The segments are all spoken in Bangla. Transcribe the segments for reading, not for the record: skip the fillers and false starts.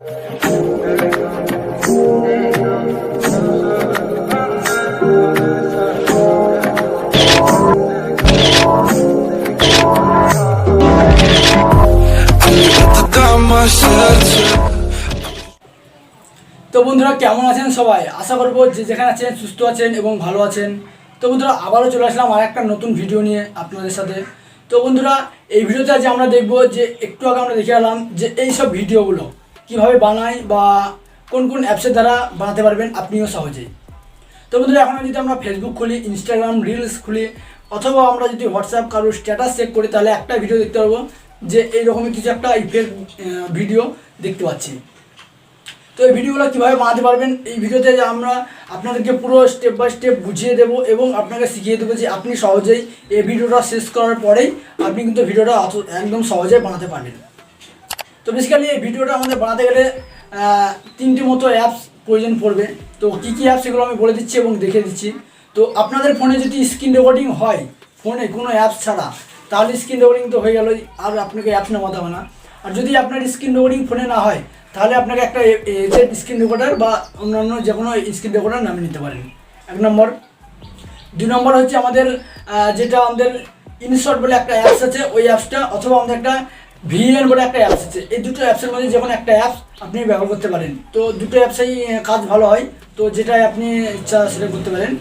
তো বন্ধুরা কেমন আছেন সবাই? আশা করবো যে যেখানে আছেন সুস্থ আছেন এবং ভালো আছেন। তো বন্ধুরা আবারও চলে আসলাম আর একটা নতুন ভিডিও নিয়ে আপনাদের সাথে। তো বন্ধুরা এই ভিডিওতে আজ আমরা দেখব যে একটু আগে আমরা দেখে এলাম যে এই সব ভিডিওগুলো কিভাবে বানাই বা কোন কোন অ্যাপসের দ্বারা বানাতে পারবেন আপনিও সহজেই। তো বন্ধুরা এখন যদি আমরা ফেসবুক খুলি, ইনস্টাগ্রাম রিলস খুলি, অথবা আমরা যদি হোয়াটসঅ্যাপ কারোর স্ট্যাটাস চেক করি, তাহলে একটা ভিডিও দেখতে পারবো যে এইরকমই কিছু একটা ইফেক্ট ভিডিও দেখতে পাচ্ছি। তো এই ভিডিওগুলো কীভাবে বানাতে পারবেন এই ভিডিওতে আমরা আপনাদেরকে পুরো স্টেপ বাই স্টেপ বুঝিয়ে দেবো এবং আপনাকে শিখিয়ে দেবো যে আপনি সহজেই এই ভিডিওটা শেষ করার পরেই আপনি কিন্তু ভিডিওটা একদম সহজে বানাতে পারবেন। তো বেসিক্যালি এই ভিডিওটা আমাদের বানাতে গেলে তিনটি মতো অ্যাপস প্রয়োজন পড়বে। তো কী কী অ্যাপস সেগুলো আমি বলে দিচ্ছি এবং দেখে দিচ্ছি। তো আপনাদের ফোনে যদি স্ক্রিন রেকর্ডিং হয়, ফোনে কোনো অ্যাপস ছাড়া, তাহলে স্ক্রিন রেকর্ডিং তো হয়ে গেল, আর আপনাকে অ্যাপস নামাতে হবে না। আর যদি আপনার স্ক্রিন রেকর্ডিং ফোনে না হয়, তাহলে আপনাকে একটা স্ক্রিন রেকর্ডার বা অন্যান্য যে কোনো স্ক্রিন রেকর্ডার নামিয়ে নিতে পারেন, এক নম্বর। দুই নম্বর হচ্ছে আমাদের যেটা আমাদের ইনশট বলে একটা অ্যাপস আছে, ওই অ্যাপসটা, অথবা আমাদের একটা ভিএন বলে একটা অ্যাপস আছে। এই দুটো অ্যাপসের মধ্যে যে কোনো একটা অ্যাপস আপনি ব্যবহার করতে পারেন। তো দুটো অ্যাপসেই কাজ ভালো হয়, তো যেটাই আপনি ইচ্ছা সেটা করতে পারেন।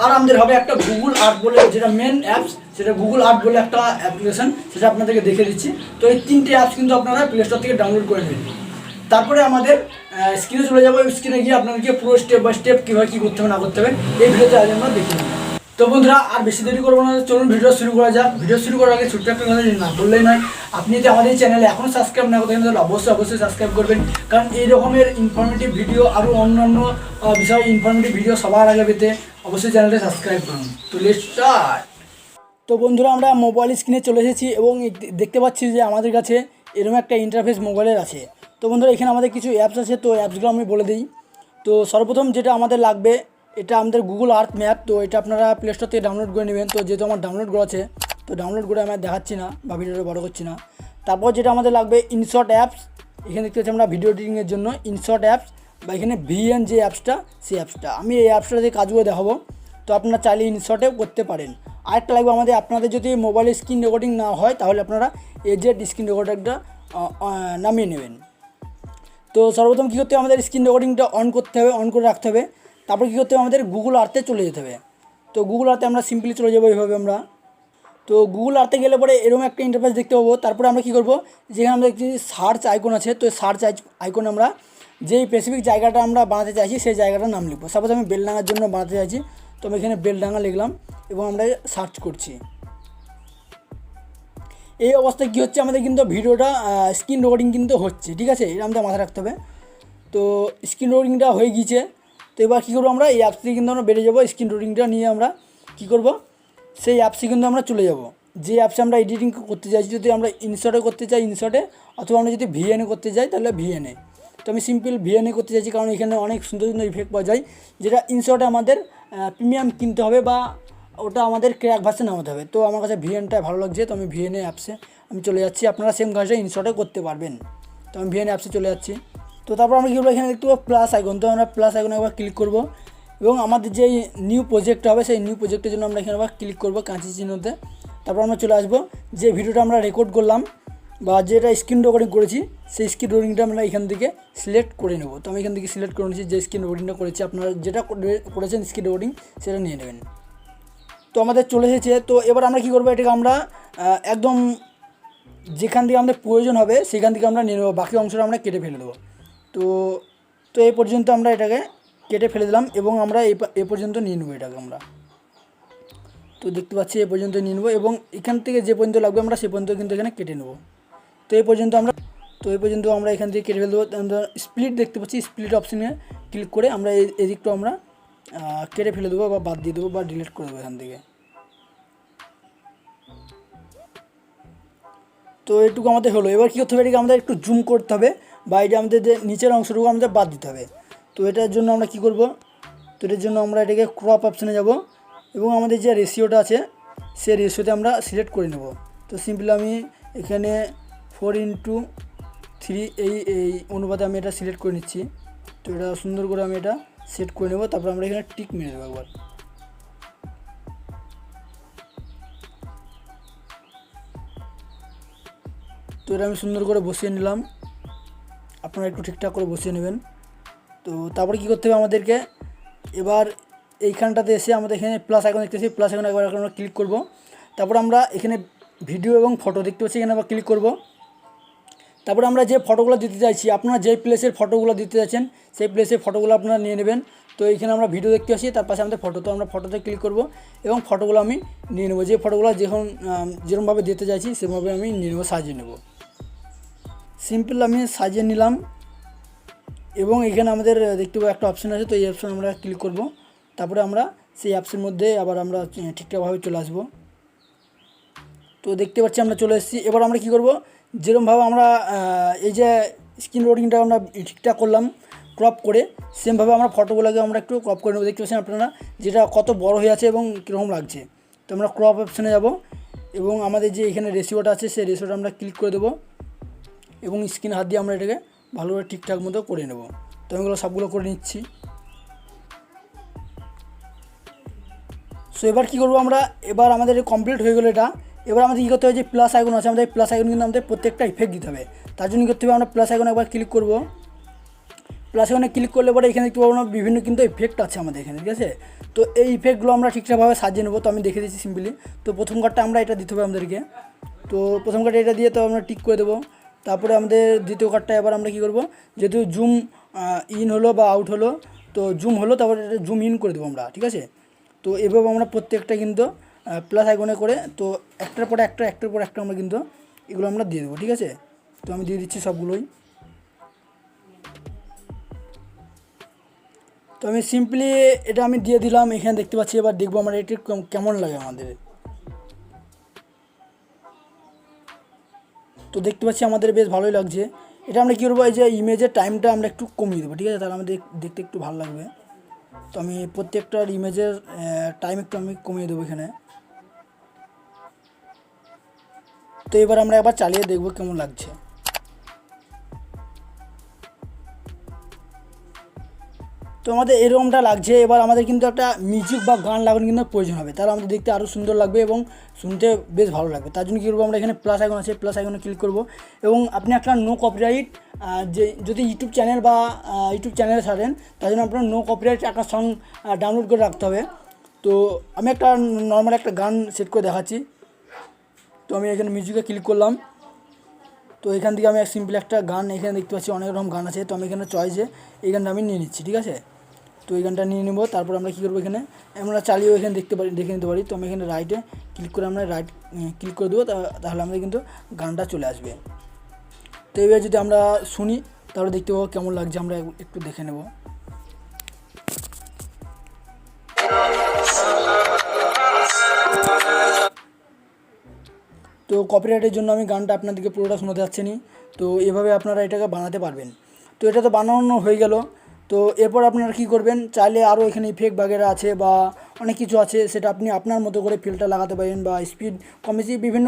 আর আমাদের হবে একটা গুগল আর্ট বলে, যেটা মেন অ্যাপস, সেটা গুগল আর্ট বলে একটা অ্যাপ্লিকেশন, সেটা আপনাদেরকে দেখে দিচ্ছি। তো এই তিনটে অ্যাপস কিন্তু আপনারা প্লে স্টোর থেকে ডাউনলোড করে নেবেন। তারপরে আমাদের স্ক্রিনে চলে যাবো, স্ক্রিনে গিয়ে আপনাদেরকে পুরো স্টেপ বাই স্টেপ কীভাবে কী করতে হবে না করতে হবে এই ভিডিওতে আজ আমরা দেখে নেব। তো বন্ধুরা আর বেশি দেরি করবো না, চলুন ভিডিও শুরু করা যাক। ভিডিও শুরু করার আগে ছোট্ট একটা কথা না বললেই নয়, আপনি যদি আমাদের এই চ্যানেলে এখনও সাবস্ক্রাইব না করতেন তাহলে অবশ্যই সাবস্ক্রাইব করবেন, কারণ এই রকমের ইনফরমেটিভ ভিডিও আরও অন্যান্য বিষয়ে ইনফরমেটিভ ভিডিও সবার আগে পেতে অবশ্যই চ্যানেলটা সাবস্ক্রাইব করুন। তো লেটস স্টার্ট। তো বন্ধুরা আমরা মোবাইল স্ক্রিনে চলে এসেছি এবং দেখতে পাচ্ছি যে আমাদের কাছে এরকম একটা ইন্টারফেস মোবাইলের আছে। তো বন্ধুরা এখানে আমাদের কিছু অ্যাপস আছে, তো অ্যাপসগুলো আমি বলে দিই। তো সর্বপ্রথম যেটা আমাদের লাগবে, এটা আমাদের গুগল আর্থ ম্যাপ। তো এটা আপনারা প্লে স্টোর থেকে ডাউনলোড করে নেবেন। তো যেহেতু আমার ডাউনলোড করা আছে, তো ডাউনলোড করে আমি দেখাচ্ছি না বা ভিডিওটা বড় করছি না। তারপর যেটা আমাদের লাগবে ইনশট অ্যাপস, এখানে দেখতে পাচ্ছি আমরা ভিডিও এডিটিংয়ের জন্য ইনশট অ্যাপস, বা এখানে ভিএন যে অ্যাপসটা, সেই অ্যাপসটা আমি এই অ্যাপসটা দিয়ে কাজগুলো দেখাবো। তো আপনারা চাইলে ইনশটেও করতে পারেন। আরেকটা লাগবে আমাদের, আপনাদের যদি মোবাইলে স্ক্রিন রেকর্ডিং না হয়, তাহলে আপনারা এজেড স্ক্রিন রেকর্ডারটা নামিয়ে নেবেন। তো সর্বপ্রথম কী করতে হবে, আমাদের স্ক্রিন রেকর্ডিংটা অন করতে হবে, অন করে রাখতে হবে। তারপর কী করতে হবে, আমাদের গুগল আর্থে চলে যেতে হবে। তো গুগল আর্থে আমরা সিম্পলি চলে যাবো এইভাবে আমরা। তো গুগল আর্থে গেলে পরে এরকম একটা ইন্টারফেস দেখতে পাবো। তারপরে আমরা কী করবো, যেখানে আমরা দেখছি সার্চ আইকন আছে, তো সার্চ আইকন আমরা যেই স্পেসিফিক জায়গাটা আমরা বানাতে চাইছি সেই জায়গাটার নাম লিখবো। সাপোজ আমি বেলডাঙার জন্য বানাতে চাইছি, তো আমি এখানে বেলডাঙা লিখলাম এবং আমরা সার্চ করছি। এই অবস্থায় কী হচ্ছে, আমাদের কিন্তু ভিডিওটা স্ক্রিন রেকর্ডিং কিন্তু হচ্ছে, ঠিক আছে, এটা আমাদের মাথায় রাখতে হবে। তো স্ক্রিন রেকর্ডিংটা হয়ে গিয়েছে। তো এবার কী করবো, আমরা এই অ্যাপস থেকে কিন্তু আমরা বেরিয়ে যাবো। স্ক্রিন রেকর্ডিংটা নিয়ে আমরা কী করবো, সেই অ্যাপসে কিন্তু আমরা চলে যাব। যে অ্যাপসে আমরা এডিটিং করতে চাইছি, যদি আমরা ইনশটে করতে চাই ইনশটে, অথবা আমরা যদি ভিএনে করতে চাই তাহলে ভিএনে। তো আমি সিম্পল ভিএনে করতে চাইছি, কারণ এখানে অনেক সুন্দর সুন্দর ইফেক্ট পাওয়া যায়, যেটা ইনশটে আমাদের প্রিমিয়াম কিনতে হবে বা ওটা আমাদের ক্র্যাক ভার্সন নামাতে হবে। তো আমার কাছে ভিএনটা ভালো লাগছে, তো আমি ভিএনএ অ্যাপসে আমি চলে যাচ্ছি। আপনারা সেম কাজটা ইনশটে করতে পারবেন। তো আমি ভিএনএ অ্যাপসে চলে যাচ্ছি। তো তারপর আমরা কী করবো, এখানে দেখতে পাবো প্লাস আইকন, তো আমরা প্লাস আইকনে একবার ক্লিক করবো এবং আমাদের যে নিউ প্রজেক্ট হবে সেই নিউ প্রজেক্টের জন্য আমরা এখানে আবার ক্লিক করবো কাঁচি চিহ্নতে। তারপর আমরা চলে আসবো যে ভিডিওটা আমরা রেকর্ড করলাম বা যেটা স্ক্রিন রেকর্ডিং করেছি, সেই স্ক্রিন রেকর্ডিংটা আমরা এখান থেকে সিলেক্ট করে নেব। তো আমি এখান থেকে সিলেক্ট করে নিচ্ছি যে স্ক্রিন রেকর্ডিংটা করেছি, আপনারা যেটা করেছেন স্ক্রিন রেকর্ডিং সেটা নিয়ে নেবেন। তো আমাদের চলে এসেছে। তো এবার আমরা কী করবো, এটাকে আমরা একদম যেখান থেকে আমাদের প্রয়োজন হবে সেখান থেকে আমরা নিয়ে নেবো, বাকি অংশটা আমরা কেটে ফেলে দেবো। তো এই পর্যন্ত আমরা এটাকে কেটে ফেলে দিলাম এবং আমরা এ পর্যন্ত নিয়ে নেবো এটাকে আমরা। তো দেখতে পাচ্ছি এ পর্যন্ত নিয়ে নেবো এবং এখান থেকে যে পর্যন্ত লাগবে আমরা সে পর্যন্ত কিন্তু এখানে কেটে নেবো। তো এই পর্যন্ত আমরা এখান থেকে কেটে ফেলে দেবো। আমরা স্প্লিট দেখতে পাচ্ছি, স্প্লিট অপশানে ক্লিক করে আমরা এই দিকটা আমরা কেটে ফেলে দেবো বা বাদ দিয়ে দেবো বা ডিলিট করে দেবো এখান থেকে। তো এটুকু আমাদের হলো। এবার কী করতে হবে, এটাকে আমাদের একটু জুম করতে হবে বা এটা আমাদের যে নিচের অংশটুকু আমাদের বাদ দিতে হবে। তো এটার জন্য আমরা কী করব, তো এটার জন্য আমরা এটাকে ক্রপ অপশানে যাব এবং আমাদের যে রেশিওটা আছে সেই রেশিওতে আমরা সিলেক্ট করে নেব। তো সিম্পলি আমি এখানে 4:3 3 এই অনুপাতে আমি এটা সিলেক্ট করে নিচ্ছি। তো এটা সুন্দর করে আমি এটা সেট করে নেব। তারপর আমরা এখানে টিক মেরে দেবো একবার। তো এটা আমি সুন্দর করে বসিয়ে নিলাম, আপনারা একটু ঠিকঠাক করে বসিয়ে নেবেন। তো তারপরে কী করতে হবে আমাদেরকে, এবার এইখানটাতে এসে আমাদের এখানে প্লাস আইকন দেখতেছি, প্লাস আইকন একবার আমরা ক্লিক করব। তারপর আমরা এখানে ভিডিও এবং ফটো দেখতে পাচ্ছি, এখানে আবার ক্লিক করব। তারপরে আমরা যে ফটোগুলো দিতে চাইছি, আপনারা যেই প্লেসের ফটোগুলো দিতে চাইছেন সেই প্লেসের ফটোগুলো আপনারা নিয়ে নেবেন। তো এখানে আমরা ভিডিও দেখতে পাচ্ছি, তার পাশে আমাদের ফটো, তো আমরা ফটোতে ক্লিক করব এবং ফটোগুলো আমি নিয়ে নেব। যে ফটোগুলো যেরকমভাবে দিতে চাইছি সেরকমভাবে আমি নিয়ে নেব, সাজিয়ে নেব। সিম্পল আমি সাজিয়ে নিলাম এবং এখানে আমাদের দেখতে পাবো একটা অপশান আছে, তো এই অপশান আমরা ক্লিক করব। তারপরে আমরা সেই অ্যাপসের মধ্যে আবার আমরা ঠিকঠাকভাবে চলে আসব। তো দেখতে পাচ্ছি আমরা চলে এসেছি। এবার আমরা কী করব, যেরকমভাবে আমরা এই যে স্ক্রিন রেকর্ডিংটা আমরা ঠিকঠাক করলাম ক্রপ করে, সেমভাবে আমরা ফটোগুলোকে আমরা একটু ক্রপ করে নেব। দেখতে পাচ্ছেন আপনারা যেটা কত বড় হয়ে আছে এবং কীরকম লাগছে। তো আমরা ক্রপ অপশানে যাব এবং আমাদের যে এখানে রেশিওটা আছে সেই রেশিওটা আমরা ক্লিক করে দেবো এবং স্ক্রিন হাত দিয়ে আমরা এটাকে ভালোভাবে ঠিকঠাক মতো করে নেব। তো আমি এগুলো সবগুলো করে নিচ্ছি। সো এবার কী করবো আমরা, এবার আমাদের কমপ্লিট হয়ে গেলো এটা। এবার আমাদের কী করতে হবে, যে প্লাস আইকন আছে আমাদের প্লাস আইকন কিন্তু আমাদের প্রত্যেকটা ইফেক্ট দিতে হবে। তার জন্য কী করতে হবে, আমরা প্লাস আইকন একবার ক্লিক করব। প্লাস আইকনে ক্লিক করলে পরে এখানে দেখতে পাবো না বিভিন্ন কিন্তু ইফেক্ট আছে আমাদের এখানে, ঠিক আছে। তো এই ইফেক্টগুলো আমরা ঠিকঠাকভাবে সাজিয়ে নেবো। তো আমি দেখে দিচ্ছি সিম্পলি। তো প্রথম কার্ডটা আমরা এটা দিতে হবে আমাদেরকে। তো প্রথম কার্ডটা এটা দিয়ে তো আমরা টিক করে দেবো। তারপরে আমাদের দ্বিতীয় কার্ডটা এবার আমরা কী করবো, যেহেতু জুম ইন হলো বা আউট হলো, তো জুম হলো তারপরে এটা জুম ইন করে দেবো আমরা, ঠিক আছে। তো এভাবে আমরা প্রত্যেকটা কিন্তু প্লাস আইকনে করে তো একটার পর একটা আমরা কিন্তু এগুলো আমরা দিয়ে দেবো, ঠিক আছে। তো আমি দিয়ে দিচ্ছি সবগুলোই। তো আমি সিম্পলি এটা আমি দিয়ে দিলাম, এখানে দেখতে পাচ্ছি। এবার দেখবো আমরা এটা কেমন লাগে আমাদের। তো দেখতে পাচ্ছি আমাদের বেশ ভালোই লাগছে। এটা আমরা কী করবো, এই যে ইমেজের টাইমটা আমরা একটু কমিয়ে দেবো, ঠিক আছে, তাহলে আমাদের দেখতে একটু ভালো লাগবে। তো আমি প্রত্যেকটার ইমেজের টাইম একটু আমি কমিয়ে দেবো এখানে। তো এবার আমরা একবার চালিয়ে দেখবো কেমন লাগছে। তো আমাদের এরকমটা লাগছে। এবার আমাদের কিন্তু একটা মিউজিক বা গান লাগানো কিন্তু প্রয়োজন হবে, তাহলে আমাদের দেখতে আরও সুন্দর লাগবে এবং শুনতে বেশ ভালো লাগবে। তার জন্য কী করবো, আমরা এখানে প্লাস আইকন আছে, প্লাস আইকনে ক্লিক করব এবং আপনি একটা নো কপিরাইট যে যদি ইউটিউব চ্যানেল বা ইউটিউব চ্যানেলে ছাড়েন, তার জন্য আপনার নো কপিরাইট একটা সং ডাউনলোড করে রাখতে হবে। তো আমি একটা নর্মাল একটা গান সেট করে দেখাচ্ছি। তো আমি এখানে মিউজিকে ক্লিক করলাম। তো এখান থেকে আমি সিম্পল একটা গান এখানে দেখতে পাচ্ছি, অনেক রকম গান আছে। তো আমি এখানে চয়েসে এই গানটা আমি নিয়ে নিচ্ছি, ঠিক আছে। তো এই গানটা নিয়ে নেব। তারপর আমরা কী করবো, এখানে আমরা চালিয়েও এখানে দেখে নিতে পারি। তো আমি এখানে রাইটে ক্লিক করে আমরা রাইট ক্লিক করে দেবো, তাহলে আমাদের কিন্তু গানটা চলে আসবে। তো এবার যদি আমরা শুনি তাহলে দেখতে পাবো কেমন লাগছে, আমরা একটু দেখে নেব। তো কপিরাইটের জন্য আমি গানটা আপনাদেরকে পুরোটা শোনাতে যাচ্ছি না। তো এভাবে আপনারা এটাকে বানাতে পারবেন। তো এটা তো বানানো হয়ে গেল। তো এরপর আপনারা কী করবেন, চাইলে আরও এখানে ইফেক্ট বাগেরা আছে বা অনেক কিছু আছে, সেটা আপনি আপনার মতো করে ফিল্টার লাগাতে পারেন বা স্পিড কম বেশি বিভিন্ন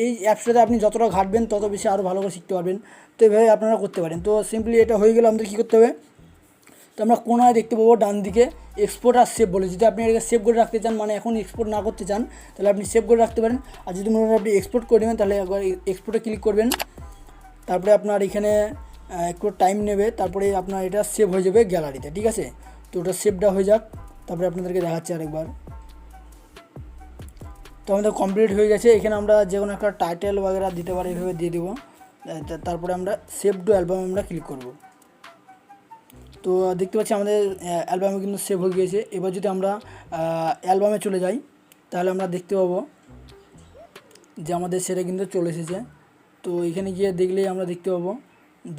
এই অ্যাপসটাতে আপনি যতটা ঘাটবেন তত বেশি আরও ভালো করে শিখতে পারবেন। তো এভাবে আপনারা করতে পারেন। তো সিম্পলি এটা হয়ে গেলে আমাদের কী করতে হবে, তো আমরা কোনায় দেখতে পাবো ডান দিকে এক্সপোর্ট আর সেভ বলে। যদি আপনি এটাকে সেভ করে রাখতে চান, মানে এখন এক্সপোর্ট না করতে চান, তাহলে আপনি সেভ করে রাখতে পারেন। আর যদি মনে হয় আপনি এক্সপোর্ট করে নেবেন, তাহলে একবার এক্সপোর্টে ক্লিক করবেন। তারপরে আপনার এখানে একটু টাইম নেবে, তারপরে আপনার এটা সেভ হয়ে যাবে গ্যালারিতে, ঠিক আছে। তো ওটা সেভটা হয়ে যাক, তারপরে আপনাদেরকে দেখাচ্ছি আরেকবার। তো আমাদের কমপ্লিট হয়ে গেছে। এখানে আমরা যে কোনো একটা টাইটেল বাগেরা দিতে পারি, এভাবে দিয়ে দেবো। তারপরে আমরা সেভ টু অ্যালবাম আমরা ক্লিক করব। তো দেখতে পাচ্ছি আমাদের অ্যালবামে কিন্তু সেভ হয়ে গিয়েছে। এবার যদি আমরা অ্যালবামে চলে যাই, তাহলে আমরা দেখতে পাবো যে আমাদের সেটা কিন্তু চলে এসেছে। তো এখানে গিয়ে দেখলেই আমরা দেখতে পাবো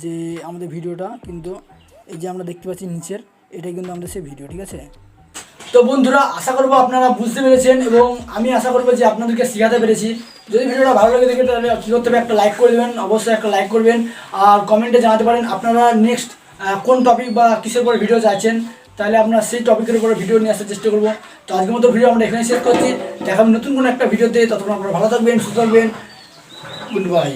যে আমাদের ভিডিওটা কিন্তু এই যে আমরা দেখতে পাচ্ছি নিচের, এটাই কিন্তু আমাদের সেই ভিডিও, ঠিক আছে। তো বন্ধুরা, আশা করবো আপনারা বুঝতে পেরেছেন এবং আমি আশা করবো যে আপনাদেরকে শেখাতে পেরেছি। যদি ভিডিওটা ভালো লাগে থাকে তাহলে কী করতে হবে, একটা লাইক করে দেবেন, অবশ্যই একটা লাইক করবেন। আর কমেন্টে জানাতে পারেন আপনারা নেক্সট কোন টপিক বা কিসের উপরে ভিডিও চাইছেন, তাহলে আমরা সেই টপিকের উপরে ভিডিও নিয়ে আসার চেষ্টা করবো। তো আজকের মতো ভিডিও আমরা এখানে শেষ করছি। দেখাবেন নতুন কোনো একটা ভিডিওতে। ততক্ষণ আপনারা ভালো থাকবেন, সুস্থ থাকবেন। Good bye.